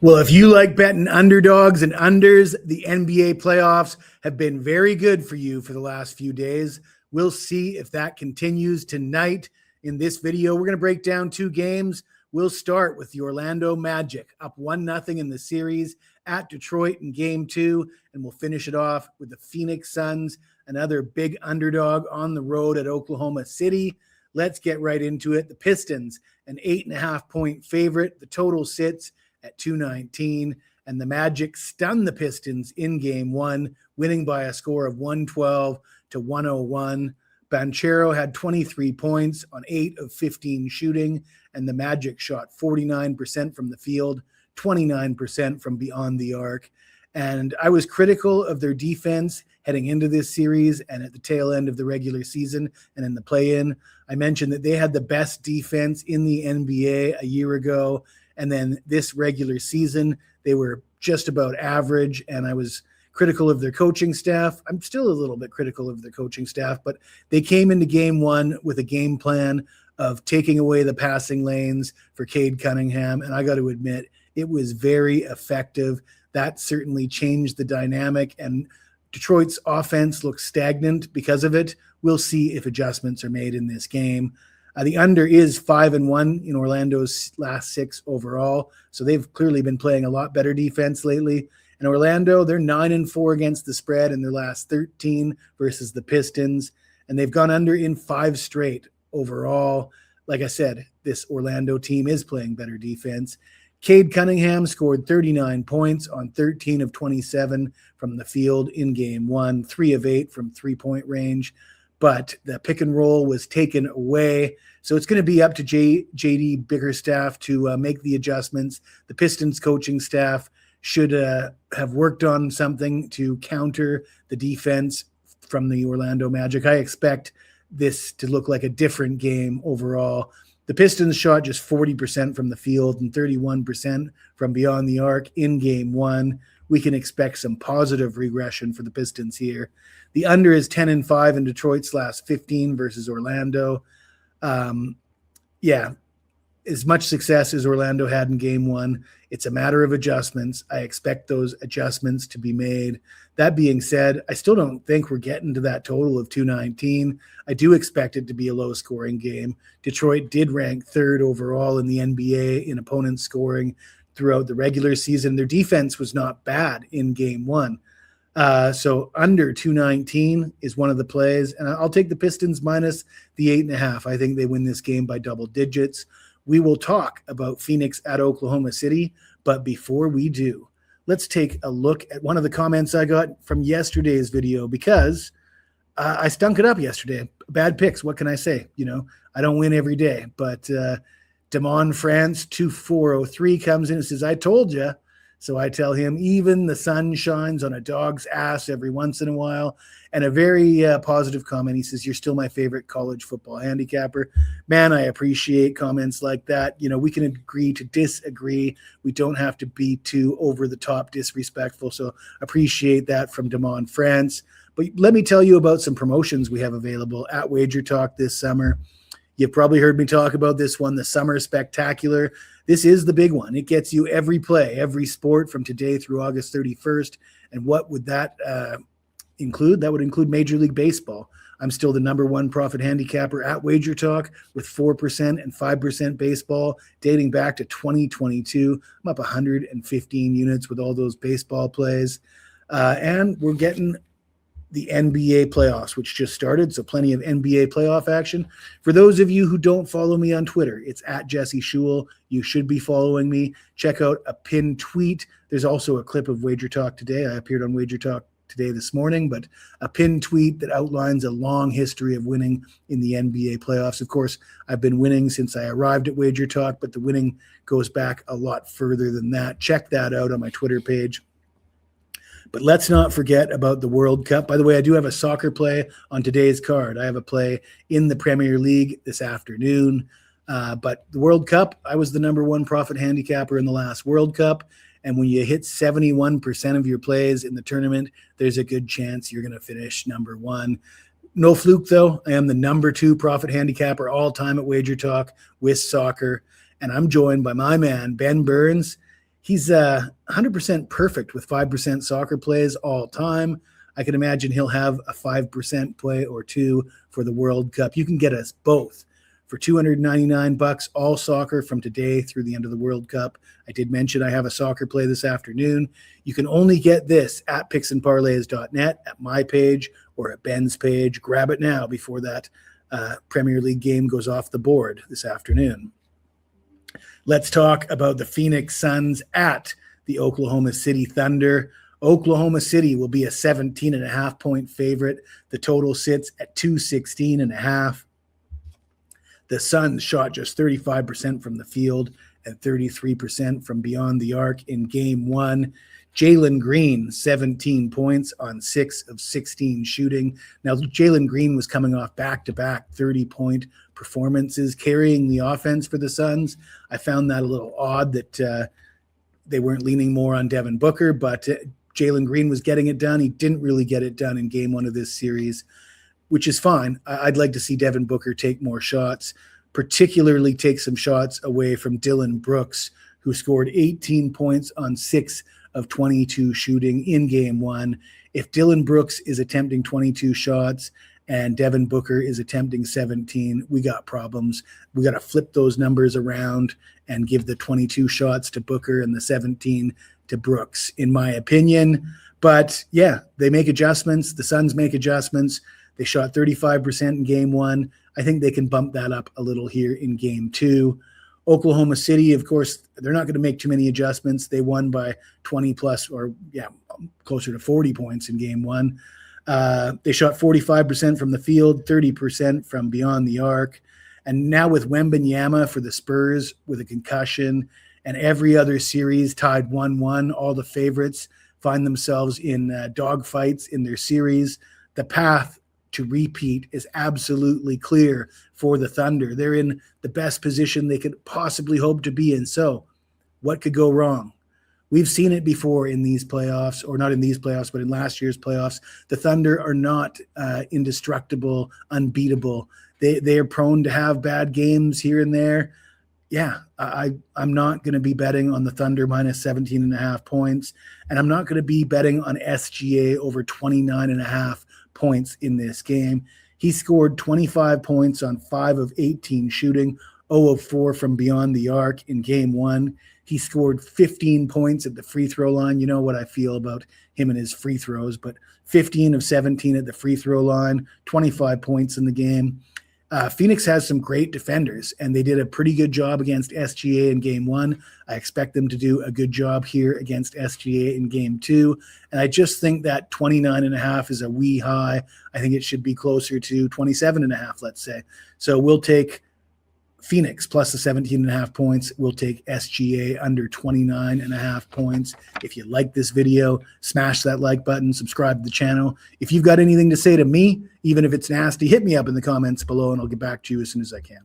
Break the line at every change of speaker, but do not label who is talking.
Well, if you like betting underdogs and unders, the NBA playoffs have been very good for you for the last few days. We'll see if that continues tonight. In this video, we're going to break down two games. We'll start with the Orlando Magic, up 1-0 in the series at Detroit in Game 2, and we'll finish it off with the Phoenix Suns, another big underdog on the road at Oklahoma City. Let's get right into it. The Pistons, an 8.5-point favorite. The total sits at 219, and the Magic stunned the Pistons in Game 1, winning by a score of 112-101. Banchero had 23 points on 8 of 15 shooting, and the Magic shot 49% from the field, 29% from beyond the arc. And I was critical of their defense heading into this series and at the tail end of the regular season and in the play-in. I mentioned that they had the best defense in the NBA a year ago, and then this regular season, they were just about average, and I was critical of their coaching staff. I'm still a little bit critical of their coaching staff, but they came into Game 1 with a game plan of taking away the passing lanes for Cade Cunningham, and I got to admit, it was very effective. That certainly changed the dynamic, and Detroit's offense looks stagnant because of it. We'll see if adjustments are made in this game. The under is 5-1 in Orlando's last 6 overall, so they've clearly been playing a lot better defense lately. And Orlando, they're 9-4 against the spread in their last 13 versus the Pistons, and they've gone under in 5 straight overall. Like I said, this Orlando team is playing better defense. Cade Cunningham scored 39 points on 13 of 27 from the field in Game 1, 3 of 8 from three-point range. But the pick and roll was taken away. So it's going to be up to J.D. Bickerstaff to make the adjustments. The Pistons coaching staff should have worked on something to counter the defense from the Orlando Magic. I expect this to look like a different game overall. The Pistons shot just 40% from the field and 31% from beyond the arc in Game 1. We can expect some positive regression for the Pistons here. The under is 10-5 in Detroit's last 15 versus Orlando. As much success as Orlando had in Game 1, it's a matter of adjustments. I expect those adjustments to be made. That being said, I still don't think we're getting to that total of 219. I do expect it to be a low-scoring game. Detroit did rank 3rd overall in the NBA in opponent scoring throughout the regular season. Their defense was not bad in Game 1. So under 219 is one of the plays, and I'll take the Pistons minus the 8.5. I think they win this game by double digits. We will talk about Phoenix at Oklahoma City, but before we do, let's take a look at one of the comments I got from yesterday's video, because I stunk it up yesterday. Bad picks, what can I say? I don't win every day, but Damon France 2403 comes in and says, I told you. So I tell him, even the sun shines on a dog's ass every once in a while. And a very positive comment. He says, you're still my favorite college football handicapper. Man, I appreciate comments like that. We can agree to disagree. We don't have to be too over the top disrespectful. So appreciate that from Damon France. But let me tell you about some promotions we have available at WagerTalk this summer. You've probably heard me talk about this one, the Summer Spectacular. This is the big one. It gets you every play, every sport from today through August 31st. And what would that include? That would include Major League Baseball. I'm still the #1 profit handicapper at WagerTalk with 4% and 5% baseball dating back to 2022. I'm up 115 units with all those baseball plays. And we're getting the NBA playoffs, which just started, so plenty of NBA playoff action. For those of you who don't follow me on Twitter, it's at Jesse Schule. You should be following me. Check out a pinned tweet. There's also a clip of WagerTalk today. I appeared on WagerTalk today this morning, but a pinned tweet that outlines a long history of winning in the NBA playoffs. Of course, I've been winning since I arrived at WagerTalk, but the winning goes back a lot further than that. Check that out on my Twitter page. But let's not forget about the World Cup. By the way, I do have a soccer play on today's card. I have a play in the Premier League this afternoon. But the World Cup, I was the #1 profit handicapper in the last World Cup. And when you hit 71% of your plays in the tournament, there's a good chance you're going to finish #1. No fluke, though. I am the #2 profit handicapper all time at WagerTalk with soccer. And I'm joined by my man, Ben Burns. He's 100% perfect with 5% soccer plays all time. I can imagine he'll have a 5% play or two for the World Cup. You can get us both for $299, all soccer from today through the end of the World Cup. I did mention I have a soccer play this afternoon. You can only get this at picksandparlays.net, at my page, or at Ben's page. Grab it now before that Premier League game goes off the board this afternoon. Let's talk about the Phoenix Suns at the Oklahoma City Thunder. Oklahoma City will be a 17.5-point favorite. The total sits at 216.5. The Suns shot just 35% from the field and 33% from beyond the arc in game one. Jalen Green, 17 points on 6 of 16 shooting. Now, Jalen Green was coming off back-to-back 30-point performances, carrying the offense for the Suns. I found that a little odd that they weren't leaning more on Devin Booker, but Jalen Green was getting it done. He didn't really get it done in game one of this series, which is fine. I'd like to see Devin Booker take more shots, particularly take some shots away from Dillon Brooks, who scored 18 points on 6 of 22 shooting in game one. If Dillon Brooks is attempting 22 shots and Devin Booker is attempting 17, we got problems. We got to flip those numbers around and give the 22 shots to Booker and the 17 to Brooks, in my opinion. But yeah, they make adjustments. The Suns make adjustments. They shot 35% in game one. I think they can bump that up a little here in game two. Oklahoma City, of course, they're not going to make too many adjustments. They won by 20 plus, or closer to 40 points in game one. They shot 45% from the field, 30% from beyond the arc. And now with Wembanyama for the Spurs with a concussion, and every other series tied 1-1, all the favorites find themselves in dogfights in their series. The path to repeat is absolutely clear for the Thunder. They're in the best position they could possibly hope to be in. So what could go wrong? We've seen it before in these playoffs, or not in these playoffs, but in last year's playoffs. The Thunder are not indestructible, unbeatable. They are prone to have bad games here and there. Yeah, I'm not going to be betting on the Thunder minus 17.5 points, and I'm not going to be betting on SGA over 29.5 points in this game. He scored 25 points on 5 of 18 shooting, 0 of 4 from beyond the arc in game one. He scored 15 points at the free throw line. You know what I feel about him and his free throws, but 15 of 17 at the free throw line, 25 points in the game. Phoenix has some great defenders, and they did a pretty good job against SGA in game one. I expect them to do a good job here against SGA in game two. And I just think that 29.5 is a wee high. I think it should be closer to 27.5, let's say. So we'll take Phoenix plus the 17.5 points. We'll take SGA under 29.5 points. If you like this video, smash that like button, subscribe to the channel. If you've got anything to say to me, even if it's nasty, hit me up in the comments below and I'll get back to you as soon as I can.